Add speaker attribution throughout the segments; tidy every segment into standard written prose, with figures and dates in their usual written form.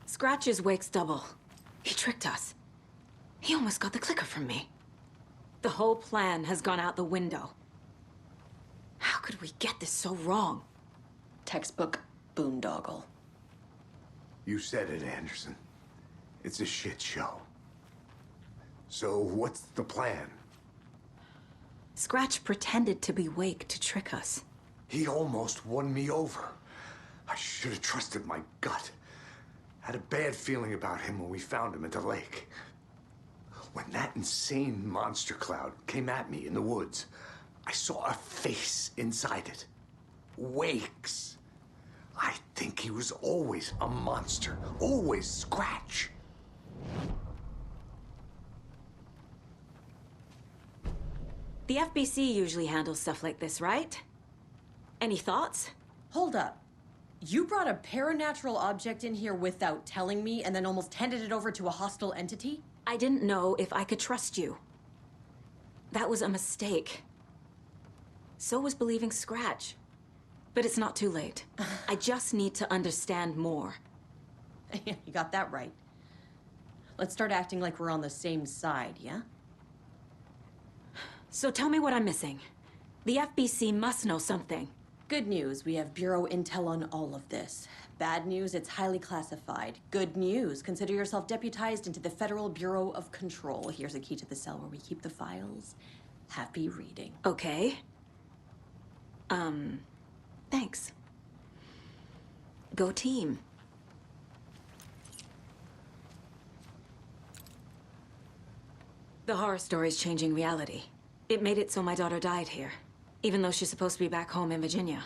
Speaker 1: Scratch is Wake's double. He tricked us. He almost got the clicker from me. The whole plan has gone out the window. How could we get this so wrong?
Speaker 2: Textbook boondoggle.
Speaker 3: You said it, Anderson. It's a shit show. So what's the plan?
Speaker 1: Scratch pretended to be Wake to trick us.
Speaker 3: He almost won me over. I should have trusted my gut. Had a bad feeling about him when we found him at the lake. When that insane monster cloud came at me in the woods, I saw a face inside it. Wake's. I think he was always a monster. Always Scratch.
Speaker 1: The FBC usually handles stuff like this, right? Any thoughts?
Speaker 2: Hold up. You brought a paranatural object in here without telling me and then almost handed it over to a hostile entity?
Speaker 1: I didn't know if I could trust you. That was a mistake. So was believing Scratch. But it's not too late. I just need to understand more.
Speaker 2: You got that right. Let's start acting like we're on the same side, yeah?
Speaker 1: So tell me what I'm missing. The FBC must know something.
Speaker 2: Good news, we have Bureau intel on all of this. Bad news, it's highly classified. Good news, consider yourself deputized into the Federal Bureau of Control. Here's a key to the cell where we keep the files. Happy reading.
Speaker 1: Okay. Thanks. Go team. The horror story's changing reality. It made it so my daughter died here, even though she's supposed to be back home in Virginia.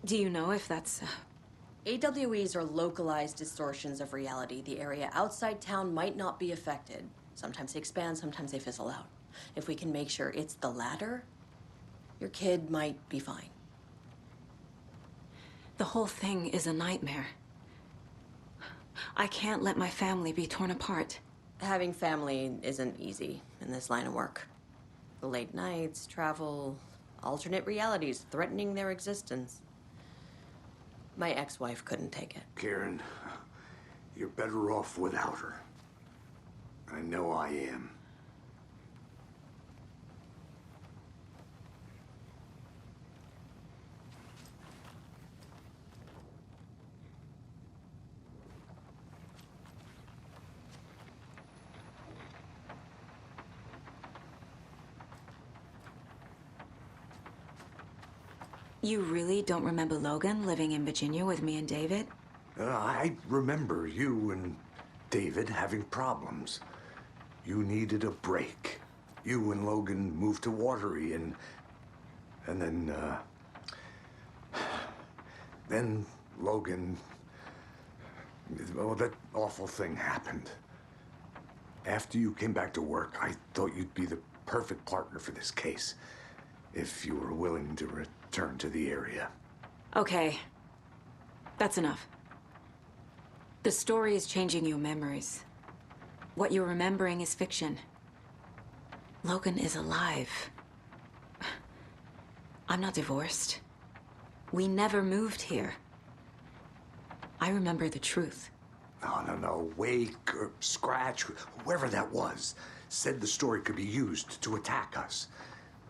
Speaker 1: Do you know if that's...
Speaker 2: AWEs are localized distortions of reality. The area outside town might not be affected. Sometimes they expand, sometimes they fizzle out. If we can make sure it's the latter, your kid might be fine.
Speaker 1: The whole thing is a nightmare. I can't let my family be torn apart.
Speaker 2: Having family isn't easy in this line of work. The late nights, travel, alternate realities threatening their existence. My ex-wife couldn't take it.
Speaker 3: Karen, you're better off without her. I know I am.
Speaker 1: You really don't remember Logan living in Virginia with me and David?
Speaker 3: I remember you and David having problems. You needed a break. You and Logan moved to Watery and then Logan, well, that awful thing happened. After you came back to work, I thought you'd be the perfect partner for this case, if you were willing to return to the area.
Speaker 1: Okay. That's enough. The story is changing your memories. What you're remembering is fiction. Logan is alive. I'm not divorced. We never moved here. I remember the truth.
Speaker 3: No. Wake or Scratch, whoever that was, said the story could be used to attack us.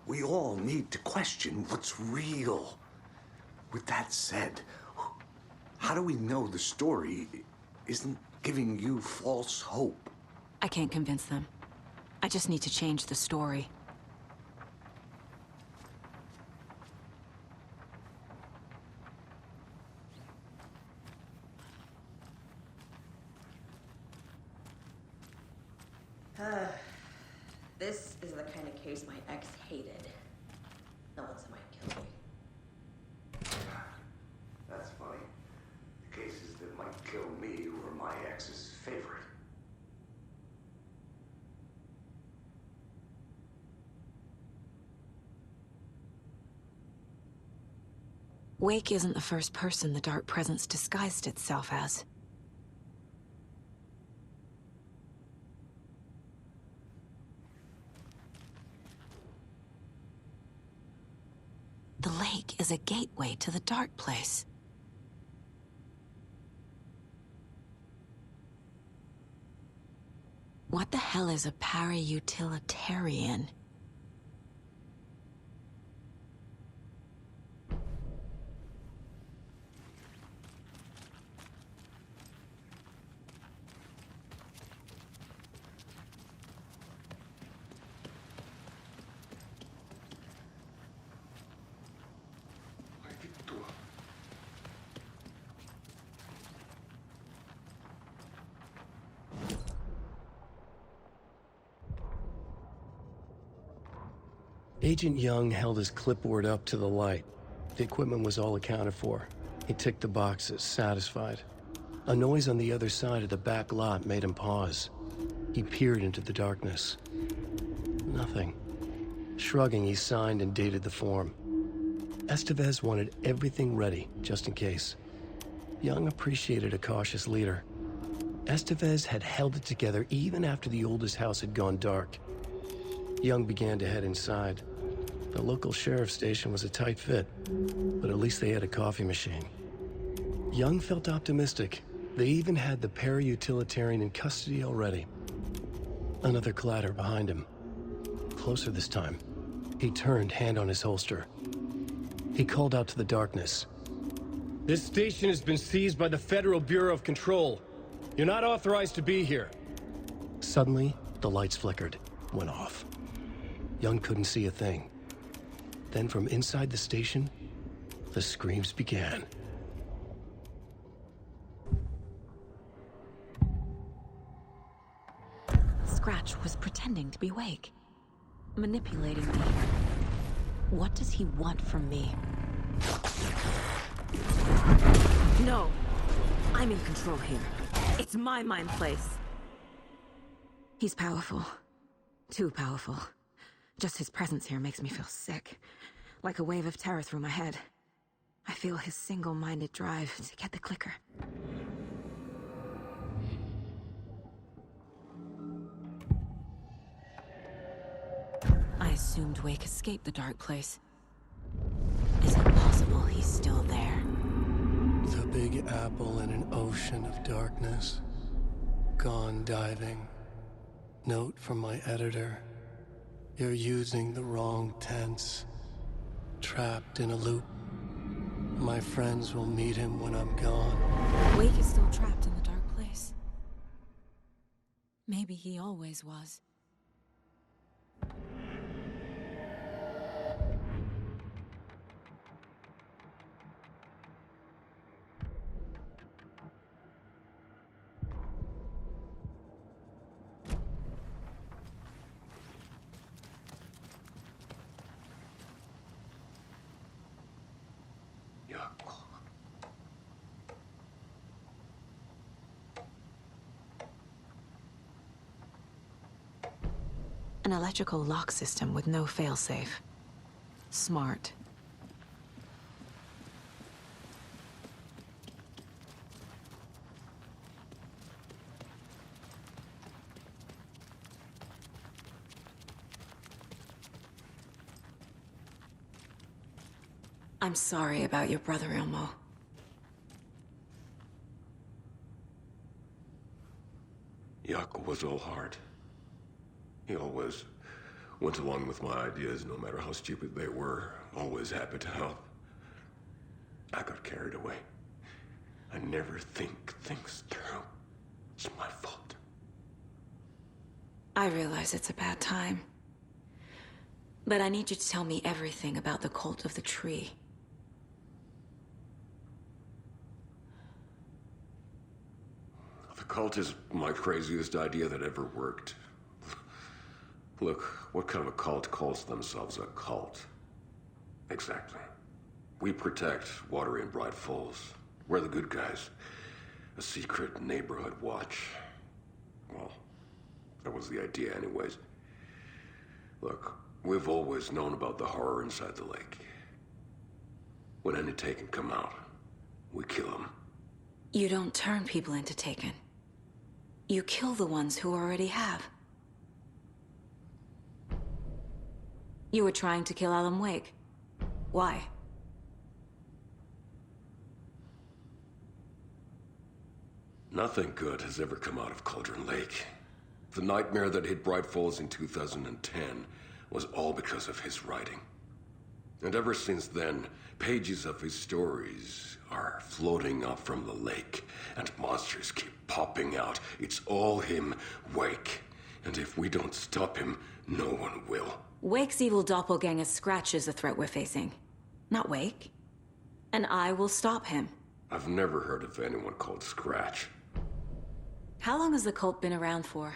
Speaker 3: We all need to question what's real. With that said, how do we know the story isn't giving you false hope?
Speaker 1: I can't convince them. I just need to change the story.
Speaker 2: This is the kind of case my ex hated. The ones that might kill me.
Speaker 3: That's funny. The cases that might kill me were my ex's favorite.
Speaker 1: Wake isn't the first person the dark presence disguised itself as. The lake is a gateway to the dark place. What the hell is a para-utilitarian?
Speaker 4: Agent Young held his clipboard up to the light. The equipment was all accounted for. He ticked the boxes, satisfied. A noise on the other side of the back lot made him pause. He peered into the darkness. Nothing. Shrugging, he signed and dated the form. Estevez wanted everything ready, just in case. Young appreciated a cautious leader. Estevez had held it together even after the oldest house had gone dark. Young began to head inside. The local sheriff's station was a tight fit, but at least they had a coffee machine. Young felt optimistic. They even had the para-utilitarian in custody already. Another clatter behind him. Closer this time. He turned, hand on his holster. He called out to the darkness. "This station has been seized by the Federal Bureau of Control. You're not authorized to be here." Suddenly, the lights flickered, went off. Young couldn't see a thing. Then from inside the station, the screams began.
Speaker 1: Scratch was pretending to be awake, manipulating me. What does he want from me? No! I'm in control here. It's my mind place. He's powerful. Too powerful. Just his presence here makes me feel sick. Like a wave of terror through my head. I feel his single-minded drive to get the clicker. I assumed Wake escaped the dark place. Is it possible he's still there?
Speaker 4: The Big Apple in an ocean of darkness. Gone diving. Note from my editor. You're using the wrong tense. Trapped in a loop. My friends will meet him when I'm gone.
Speaker 1: Wake is still trapped in the dark place. Maybe he always was. An electrical lock system with no failsafe. Smart. I'm sorry about your brother, Ilmo.
Speaker 5: Yaku was all heart. He always went along with my ideas, no matter how stupid they were. Always happy to help. I got carried away. I never think things through. It's my fault.
Speaker 1: I realize it's a bad time. But I need you to tell me everything about the cult of the tree.
Speaker 5: The cult is my craziest idea that ever worked. Look, what kind of a cult calls themselves a cult? Exactly. We protect Watery and Bright Falls. We're the good guys. A secret neighborhood watch. Well, that was the idea anyways. Look, we've always known about the horror inside the lake. When any Taken come out, we kill them.
Speaker 1: You don't turn people into Taken. You kill the ones who already have. You were trying to kill Alan Wake. Why?
Speaker 5: Nothing good has ever come out of Cauldron Lake. The nightmare that hit Bright Falls in 2010 was all because of his writing. And ever since then, pages of his stories are floating up from the lake, and monsters keep popping out. It's all him, Wake. And if we don't stop him, no one will.
Speaker 1: Wake's evil doppelganger Scratch is the threat we're facing, not Wake. And I will stop him.
Speaker 5: I've never heard of anyone called Scratch.
Speaker 1: How long has the cult been around for?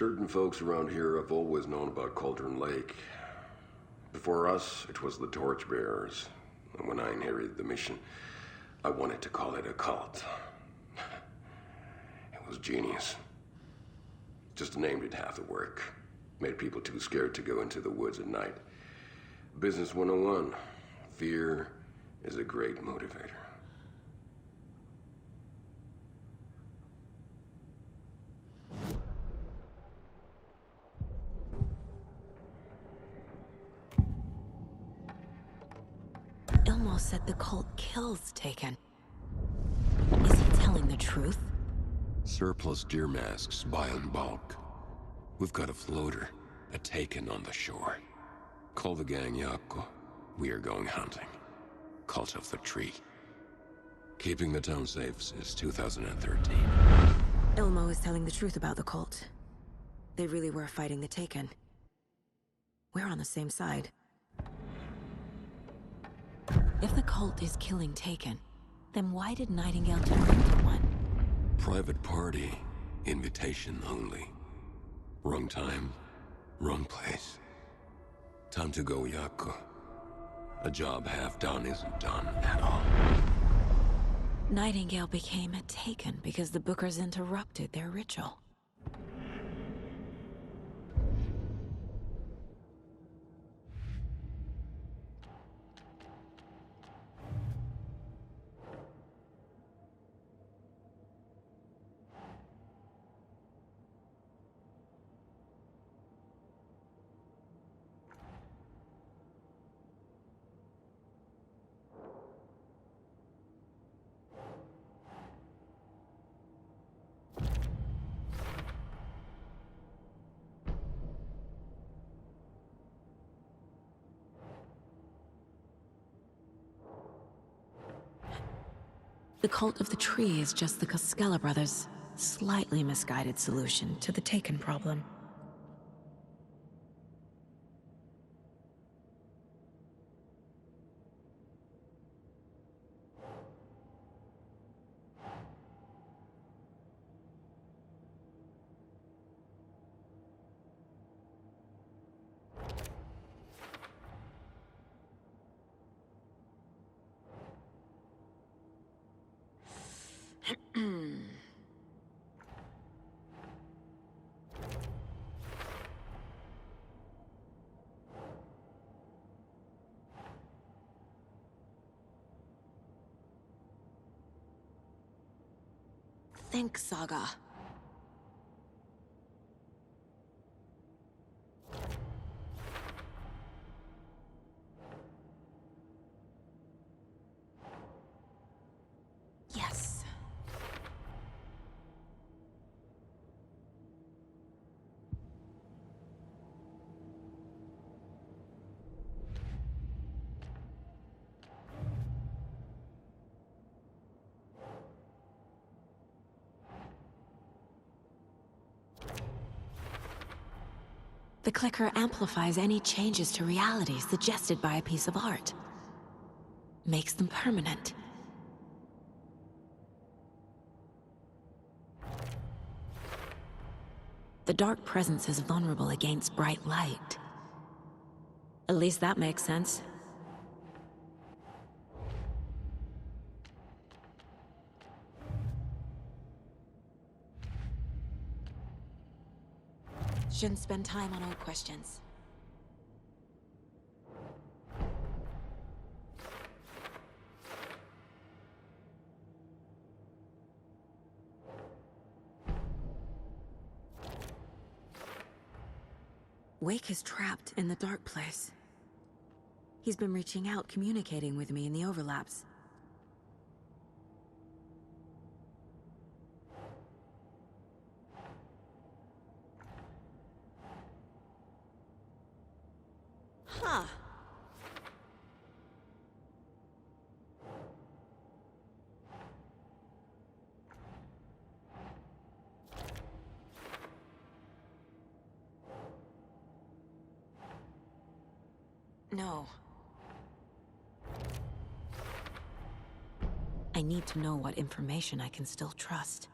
Speaker 5: Certain folks around here have always known about Cauldron Lake. Before us, it was the Torchbearers. And when I inherited the mission, I wanted to call it a cult. It was genius. Just named it half the work. Made people too scared to go into the woods at night. Business 101. Fear is a great motivator.
Speaker 1: Ilmo said the cult kills Taken. Is he telling the truth?
Speaker 5: Surplus deer masks buy in bulk. We've got a floater, a Taken on the shore. Call the gang Yako. We are going hunting. Cult of the Tree. Keeping the town safe since 2013.
Speaker 1: Ilmo is telling the truth about the cult. They really were fighting the Taken. We're on the same side. If the cult is killing Taken, then why did Nightingale turn into one?
Speaker 5: Private party. Invitation only. Wrong time, wrong place. Time to go, Yako. A job half done isn't done at all.
Speaker 1: Nightingale became a Taken because the Bookers interrupted their ritual. The Cult of the Tree is just the Koskela brothers' slightly misguided solution to the Taken problem. Think, Saga. Yes. The clicker amplifies any changes to reality suggested by a piece of art. Makes them permanent. The dark presence is vulnerable against bright light. At least that makes sense. Shouldn't spend time on old questions. Wake is trapped in the dark place. He's been reaching out, communicating with me in the overlaps.
Speaker 2: Huh.
Speaker 1: No. I need to know what information I can still trust.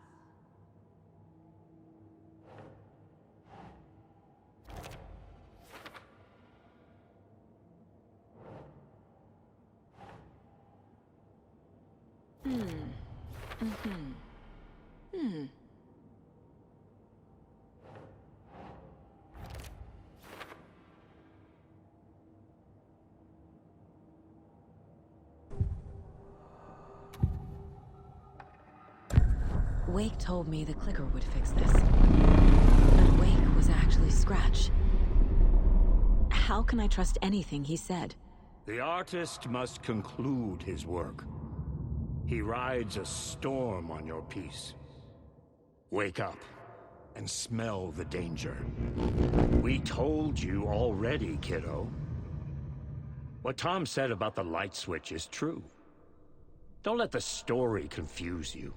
Speaker 1: Wake told me the clicker would fix this. But Wake was actually Scratch. How can I trust anything he said?
Speaker 6: The artist must conclude his work. He rides a storm on your piece. Wake up and smell the danger. We told you already, kiddo. What Tom said about the light switch is true. Don't let the story confuse you.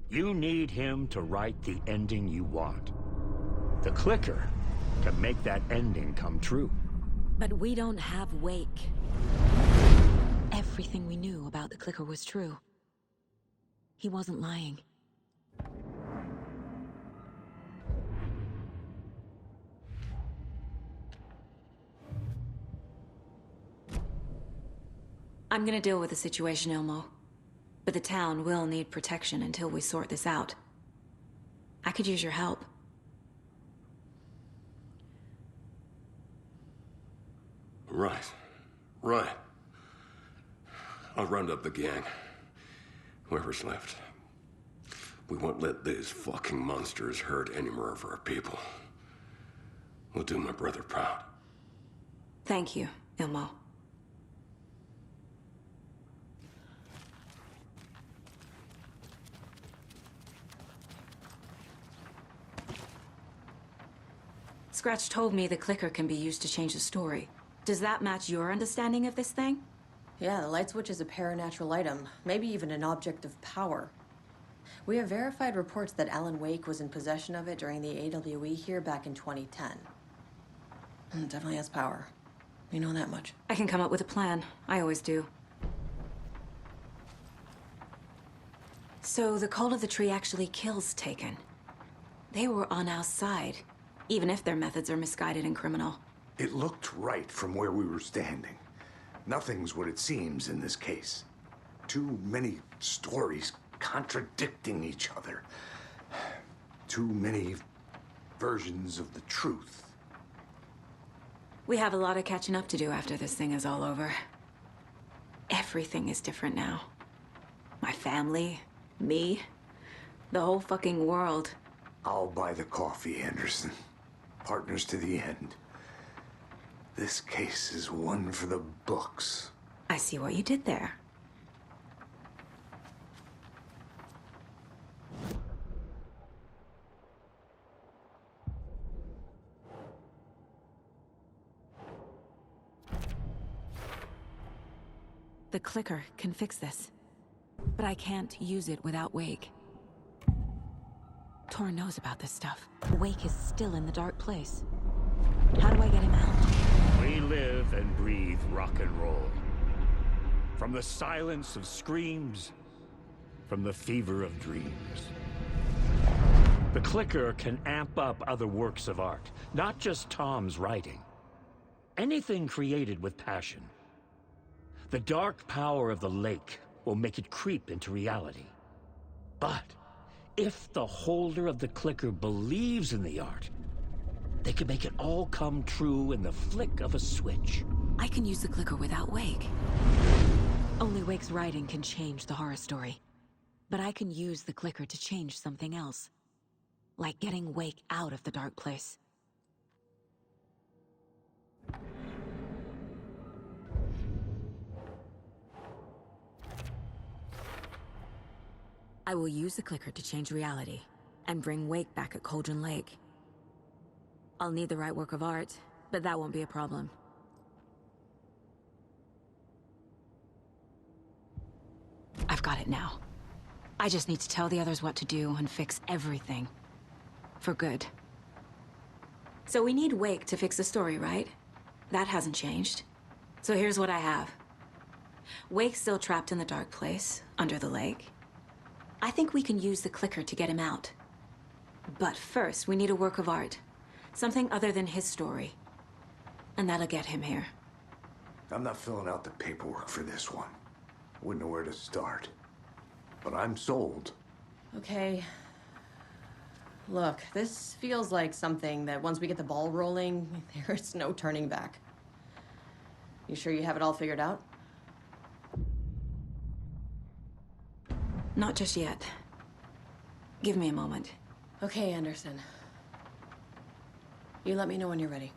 Speaker 6: You need him to write the ending you want. The clicker can make that ending come true.
Speaker 1: But we don't have Wake. Everything we knew about the clicker was true. He wasn't lying. I'm gonna deal with the situation, Ilmo. But the town will need protection until we sort this out. I could use your help.
Speaker 5: Right. I'll round up the gang. Whoever's left. We won't let these fucking monsters hurt any more of our people. We'll do my brother proud.
Speaker 1: Thank you, Ilmo. Scratch told me the clicker can be used to change the story. Does that match your understanding of this thing?
Speaker 2: Yeah, the light switch is a paranatural item, maybe even an object of power. We have verified reports that Alan Wake was in possession of it during the AWE here back in 2010. It definitely has power. We know that much.
Speaker 1: I can come up with a plan. I always do. So the Cult of the Tree actually kills Taken. They were on our side, even if their methods are misguided and criminal.
Speaker 3: It looked right from where we were standing. Nothing's what it seems in this case. Too many stories contradicting each other. Too many versions of the truth.
Speaker 1: We have a lot of catching up to do after this thing is all over. Everything is different now. My family, me, the whole fucking world.
Speaker 3: I'll buy the coffee, Anderson. Partners to the end. This case is one for the books.
Speaker 1: I see what you did there. The clicker can fix this, but I can't use it without Wake. Tor knows about this stuff. Wake is still in the dark place. How do I get him out?
Speaker 6: We live and breathe rock and roll. From the silence of screams, from the fever of dreams. The clicker can amp up other works of art, not just Tom's writing. Anything created with passion. The dark power of the lake will make it creep into reality. But if the holder of the clicker believes in the art, they can make it all come true in the flick of a switch.
Speaker 1: I can use the clicker without Wake. Only Wake's writing can change the horror story. But I can use the clicker to change something else. Like getting Wake out of the dark place. I will use the clicker to change reality and bring Wake back at Cauldron Lake. I'll need the right work of art, but that won't be a problem. I've got it now. I just need to tell the others what to do and fix everything. For good. So we need Wake to fix the story, right? That hasn't changed. So here's what I have. Wake's still trapped in the dark place, under the lake. I think we can use the clicker to get him out. But first, we need a work of art. Something other than his story. And that'll get him here.
Speaker 3: I'm not filling out the paperwork for this one. Wouldn't know where to start. But I'm sold.
Speaker 2: Okay. Look, this feels like something that once we get the ball rolling, there's no turning back. You sure you have it all figured out?
Speaker 1: Not just yet. Give me a moment.
Speaker 2: Okay, Anderson. You let me know when you're ready.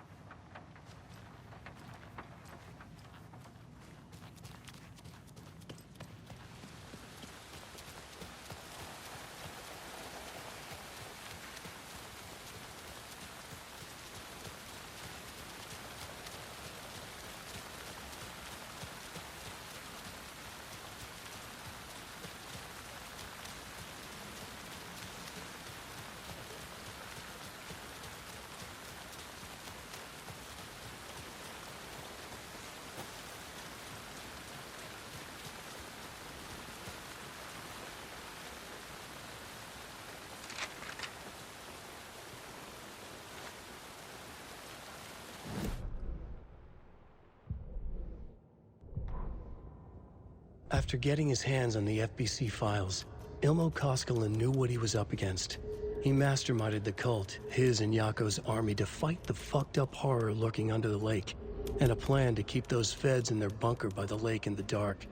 Speaker 4: After getting his hands on the FBC files, Ilmo Koskinen knew what he was up against. He masterminded the cult, his and Yako's army, to fight the fucked up horror lurking under the lake, and a plan to keep those feds in their bunker by the lake in the dark.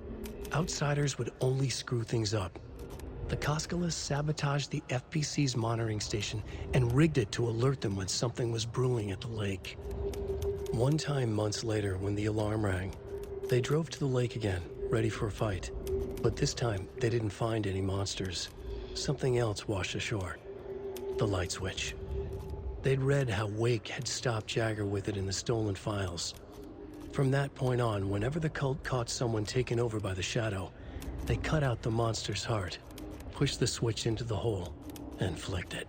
Speaker 4: Outsiders would only screw things up. The Koskinen sabotaged the FBC's monitoring station and rigged it to alert them when something was brewing at the lake. One time months later, when the alarm rang, they drove to the lake again, ready for a fight. But this time, they didn't find any monsters. Something else washed ashore. The light switch. They'd read how Wake had stopped Jagger with it in the stolen files. From that point on, whenever the cult caught someone taken over by the Shadow, they cut out the monster's heart, pushed the switch into the hole, and flicked it.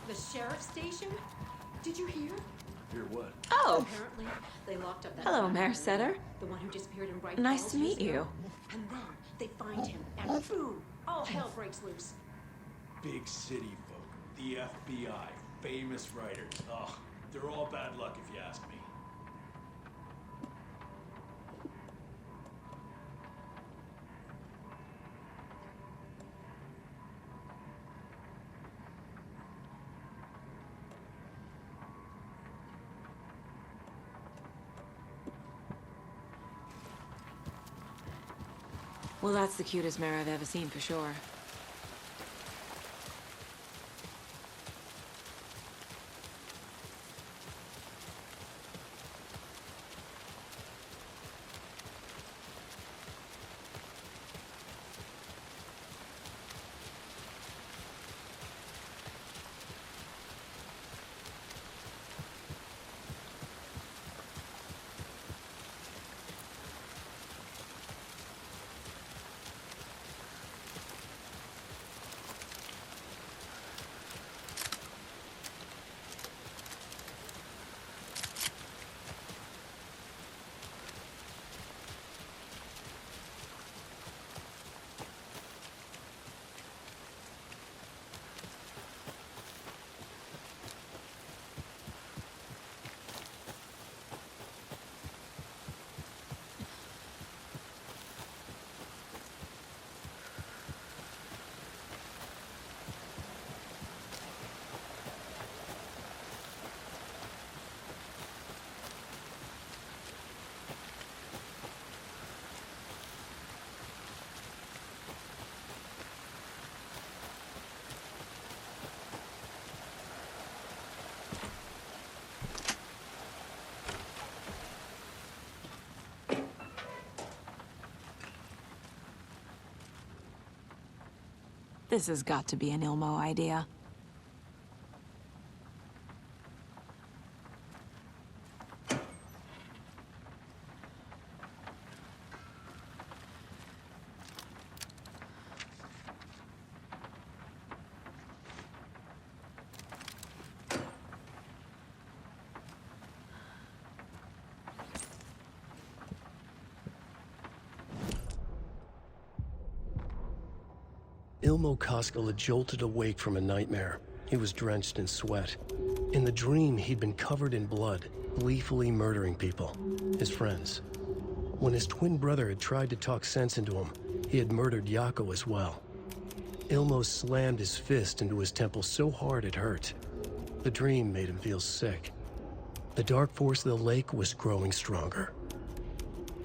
Speaker 7: The sheriff's station? Did you hear?
Speaker 8: Hear what?
Speaker 1: Oh,
Speaker 7: Apparently, they locked up that
Speaker 1: hello,
Speaker 7: guy,
Speaker 1: Mayor Setter.
Speaker 7: the one who disappeared in Bright
Speaker 1: Nice
Speaker 7: Falls
Speaker 1: to meet
Speaker 7: years ago.
Speaker 1: you.
Speaker 7: And then they find him, and boom, all hell breaks loose.
Speaker 8: Big city folk, the FBI, famous writers. Ugh, they're all bad luck if you ask me.
Speaker 1: Well, that's the cutest mare I've ever seen for sure.
Speaker 9: This has got to be an Ilmo idea.
Speaker 4: Ilmo Koskela jolted awake from a nightmare. He was drenched in sweat. In the dream, he'd been covered in blood, gleefully murdering people, his friends. When his twin brother had tried to talk sense into him, he had murdered Yako as well. Ilmo slammed his fist into his temple so hard it hurt. The dream made him feel sick. The dark force of the lake was growing stronger.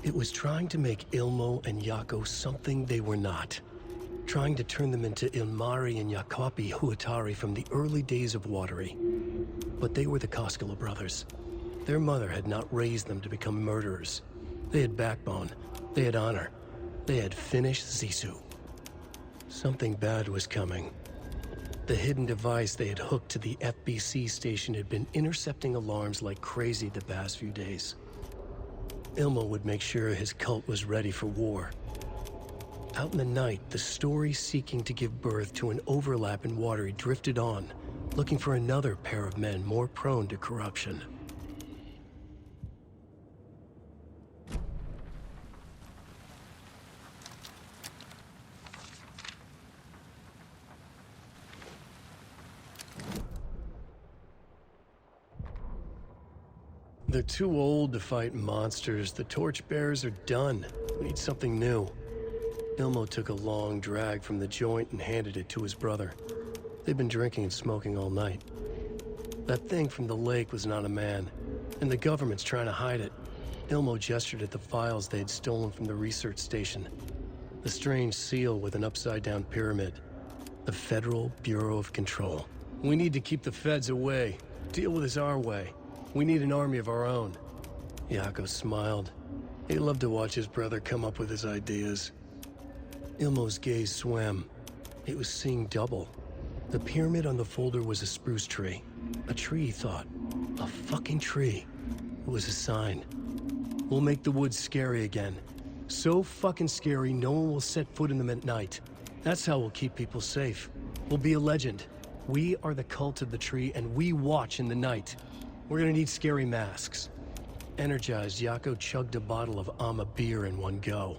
Speaker 4: It was trying to make Ilmo and Yako something they were not. Trying to turn them into Ilmari and Yakapi Huatari from the early days of Watery. But they were the Koskela brothers. Their mother had not raised them to become murderers. They had backbone. They had honor. They had finished Zissou. Something bad was coming. The hidden device they had hooked to the FBC station had been intercepting alarms like crazy the past few days. Ilmo would make sure his cult was ready for war. Out in the night, the story seeking to give birth to an overlap in Watery drifted on, looking for another pair of men more prone to corruption. They're too old to fight monsters. The torchbearers are done. We need something new. Ilmo took a long drag from the joint and handed it to his brother. They'd been drinking and smoking all night. That thing from the lake was not a man, and the government's trying to hide it. Ilmo gestured at the files they had stolen from the research station. The strange seal with an upside-down pyramid. The Federal Bureau of Control. We need to keep the feds away. Deal with this our way. We need an army of our own. Yako smiled. He loved to watch his brother come up with his ideas. Ilmo's gaze swam. It was seeing double. The pyramid on the folder was a spruce tree. A tree, he thought. A fucking tree. It was a sign. We'll make the woods scary again. So fucking scary, no one will set foot in them at night. That's how we'll keep people safe. We'll be a legend. We are the cult of the tree, and we watch in the night. We're gonna need scary masks. Energized, Yako chugged a bottle of Ama beer in one go.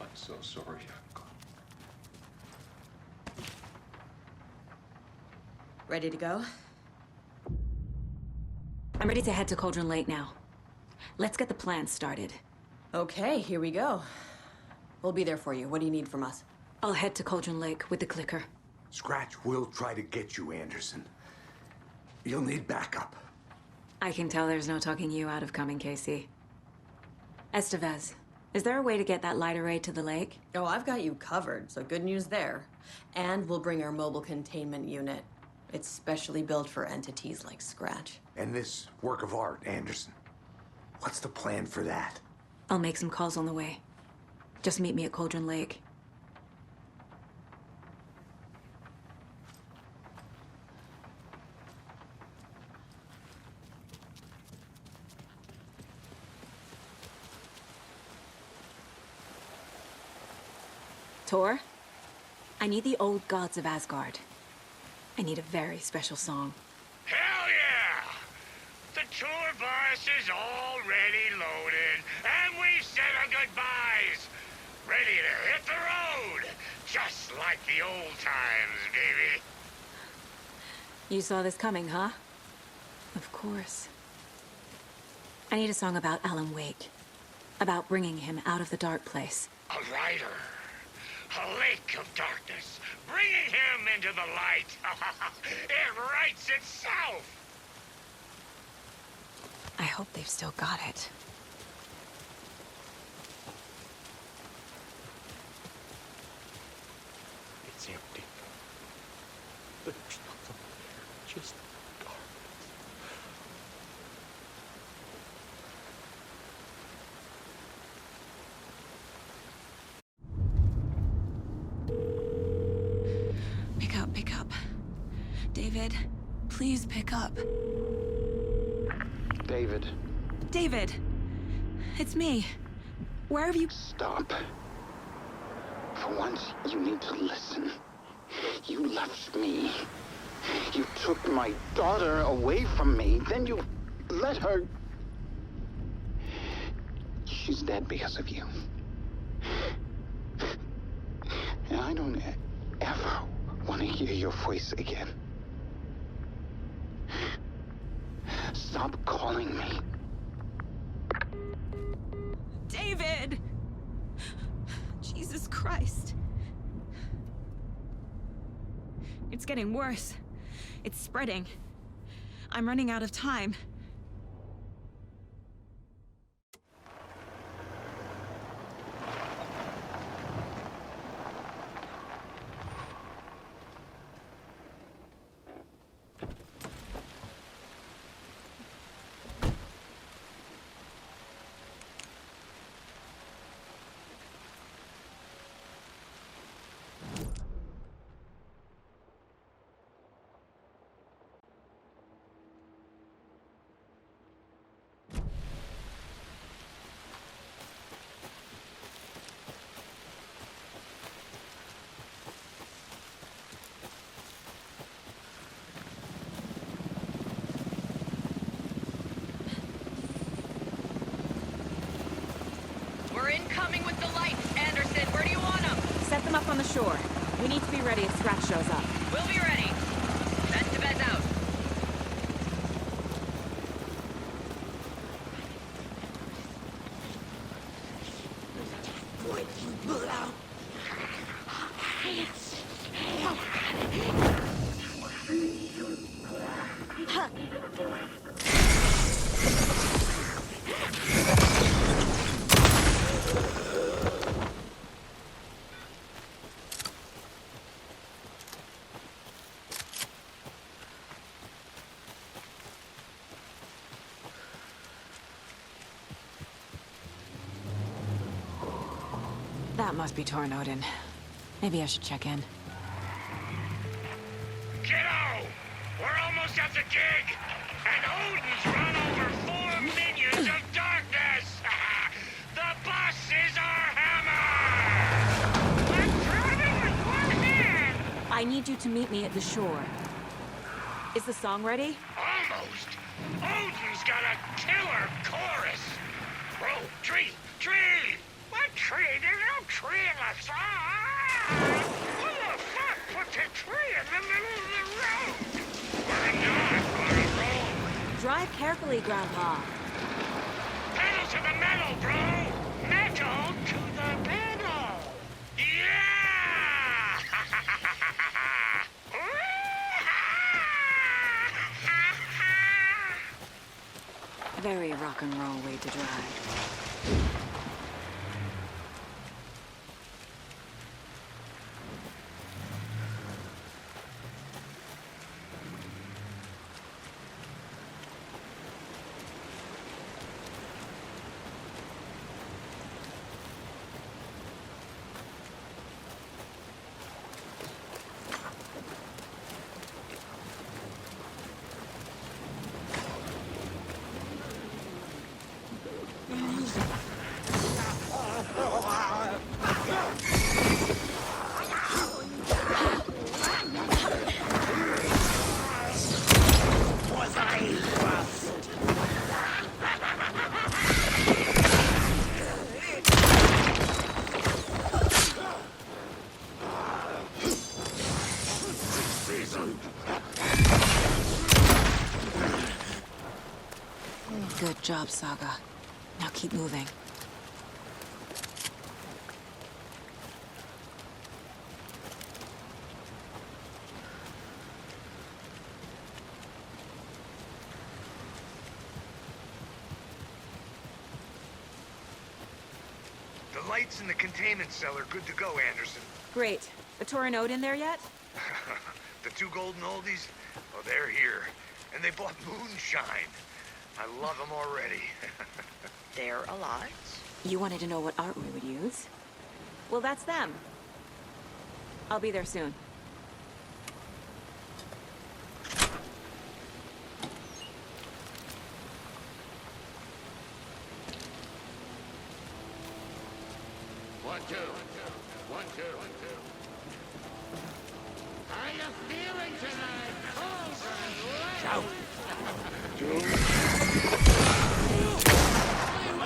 Speaker 5: I'm so sorry.
Speaker 2: Ready to go?
Speaker 1: I'm ready to head to Cauldron Lake now. Let's get the plan started.
Speaker 2: Okay, here we go. We'll be there for you. What do you need from us?
Speaker 1: I'll head to Cauldron Lake with the clicker.
Speaker 3: Scratch will try to get you, Anderson. You'll need backup.
Speaker 1: I can tell there's no talking you out of coming, Casey. Estevez, is there a way to get that light array to the lake?
Speaker 2: Oh, I've got you covered, so good news there. And we'll bring our mobile containment unit. It's specially built for entities like Scratch.
Speaker 3: And this work of art, Anderson. What's the plan for that?
Speaker 1: I'll make some calls on the way. Just meet me at Cauldron Lake. Tor, I need the old gods of Asgard. I need a very special song.
Speaker 10: Hell yeah! The tour bus is already loaded, and we've said our goodbyes. Ready to hit the road, just like the old times, baby.
Speaker 1: You saw this coming, huh? Of course. I need a song about Alan Wake. About bringing him out of the dark place.
Speaker 10: A rider. A lake of darkness, bringing him into the light. It writes itself.
Speaker 9: I hope they've still got it.
Speaker 4: It's empty. There's nothing there, just darkness.
Speaker 9: Pick up. David, please pick up.
Speaker 11: David.
Speaker 9: David! It's me. Where have you...
Speaker 11: Stop. For once, you need to listen. You left me. You took my daughter away from me, then you let her... She's dead because of you. And I don't ever want to hear your voice again. Stop calling me.
Speaker 9: David! Jesus Christ. It's getting worse. It's spreading. I'm running out of time.
Speaker 2: We're incoming with the lights, Anderson. Where do you want them?
Speaker 1: Set them up on the shore. We need to be ready if Scratch shows up.
Speaker 2: We'll be ready. Estevez out.
Speaker 9: That must be Tor and Odin. Maybe I should check in.
Speaker 10: Kiddo! We're almost at the gig! And Odin's run over 4 minions of darkness! The bus is our hammer! I'm driving with one hand!
Speaker 1: I need you to meet me at the shore. Is the song ready?
Speaker 10: Almost! Odin's got a killer chorus! Whoa, tree! Tree! What tree? There's no tree us? Who the fuck put the tree in the middle of the road? We're not gonna roll.
Speaker 1: Drive carefully, Grandpa.
Speaker 10: Pedal to the metal, bro! Metal to the pedal! Yeah!
Speaker 1: Very rock and roll way to drive. Good job, Saga. Now keep moving.
Speaker 3: The lights in the containment cell are good to go, Anderson.
Speaker 1: Great. The Torinode in there yet?
Speaker 3: The two golden oldies? Oh, they're here. And they bought moonshine. I love them already.
Speaker 2: They're alive.
Speaker 1: You wanted to know what art we would use? Well, that's them. I'll be there soon.
Speaker 10: One, two. One, two. How you feeling tonight? Shout.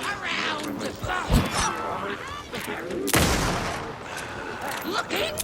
Speaker 10: Around. Looking.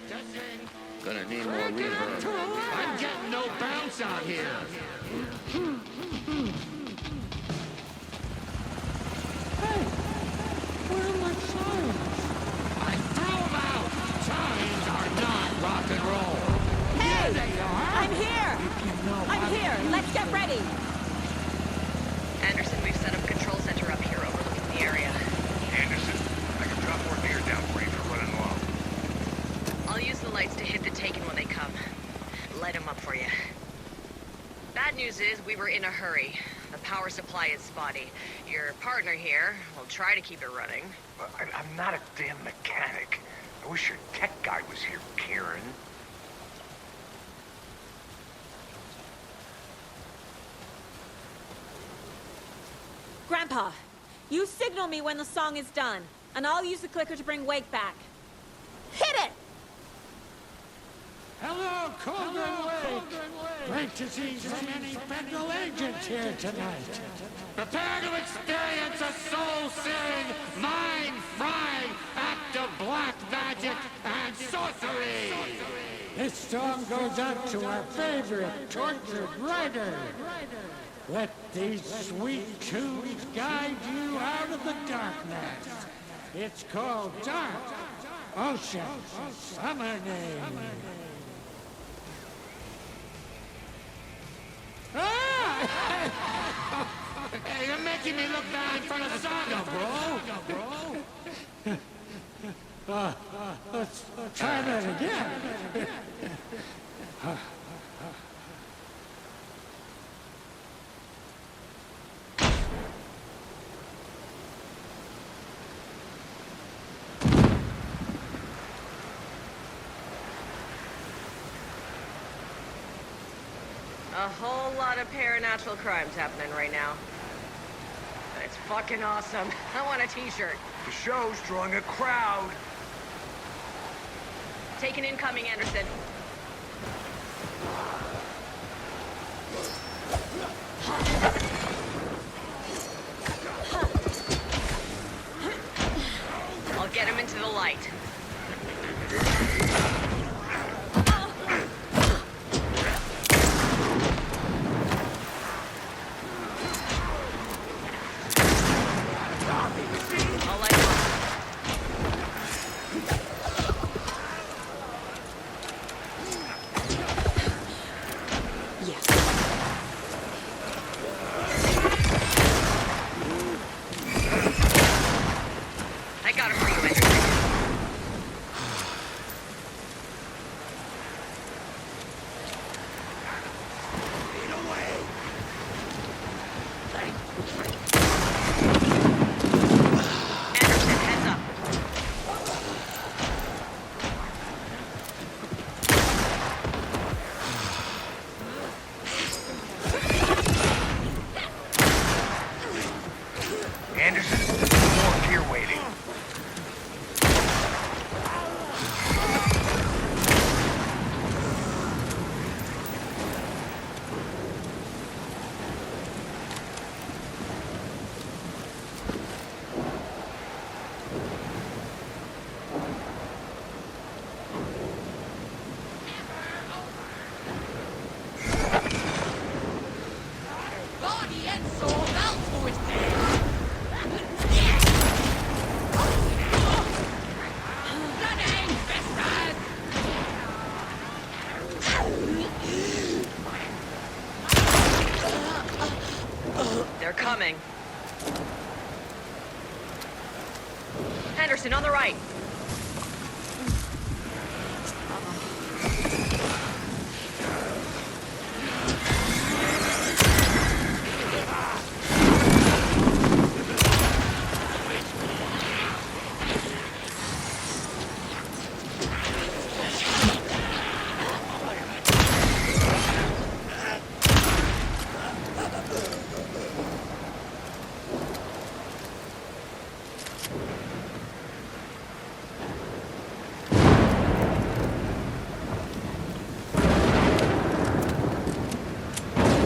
Speaker 10: Testing. Gonna need more reverb. I'm getting no bounce out here. Hey, where are my signs? I threw them out. Signs are not rock and roll.
Speaker 1: Hey!
Speaker 10: Here they are.
Speaker 1: I'm here! I'm here! Let's get ready!
Speaker 2: Anderson, we've set up a control center up here overlooking the area.
Speaker 3: Anderson, I can drop more gear down for you. They're running low.
Speaker 2: I'll use the lights to hit the Taken when they come. Light them up for you. Bad news is we were in a hurry. The power supply is spotty. Your partner here will try to keep it running.
Speaker 3: I'm not a damn mechanic. I wish your tech guy was here, Karen.
Speaker 1: Grandpa, you signal me when the song is done, and I'll use the clicker to bring Wake back. Hit it!
Speaker 12: Hello, Colgan Wake. Great to see so many federal agents here tonight.
Speaker 10: Prepare to experience a soul-searing, mind-frying act of black magic and sorcery!
Speaker 12: This song goes out to our favorite tortured writer. Let these sweet tunes guide you out of the darkness. It's called Dark Ocean's Summer Name.
Speaker 10: Hey, you're making me look bad in front of Saga, bro!
Speaker 12: Let's try that again.
Speaker 2: A whole lot of paranatural crimes happening right now. It's fucking awesome. I want a t-shirt.
Speaker 3: The show's drawing a crowd.
Speaker 2: Take an incoming, Anderson. I'll get him into the light. I'll light him up.
Speaker 1: Yes.
Speaker 2: I got him for you, Anderson. Anderson, heads up.
Speaker 3: Anderson, more gear waiting.
Speaker 7: Body and soul out for it.
Speaker 2: They're coming. Anderson, on the right.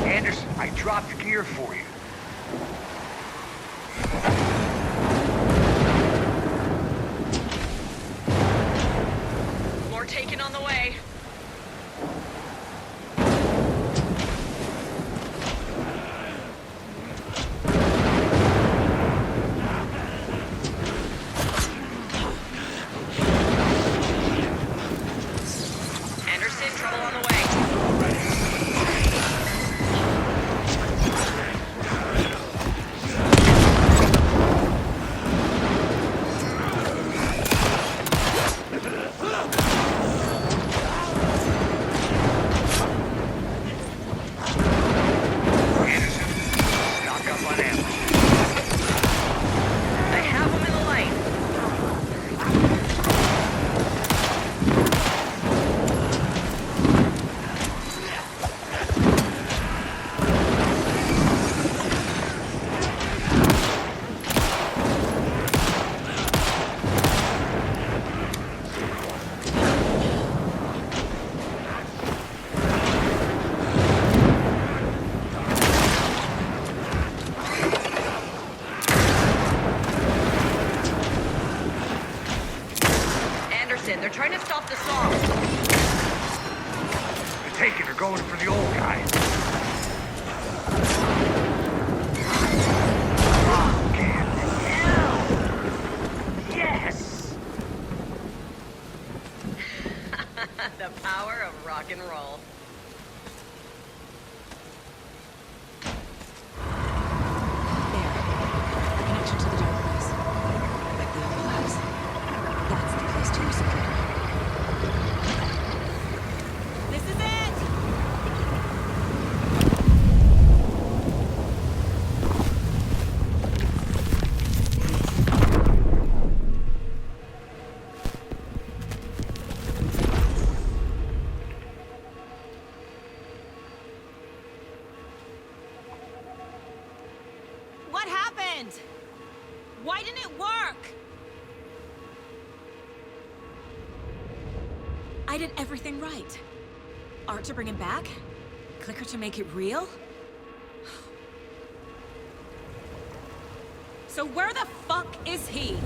Speaker 3: Anderson, I dropped gear for you.
Speaker 2: More taken on the way. Anderson, trouble on the way.
Speaker 9: happened? Why didn't it work? I did everything right. Art to bring him back? Clicker to make it real? So where the fuck is he?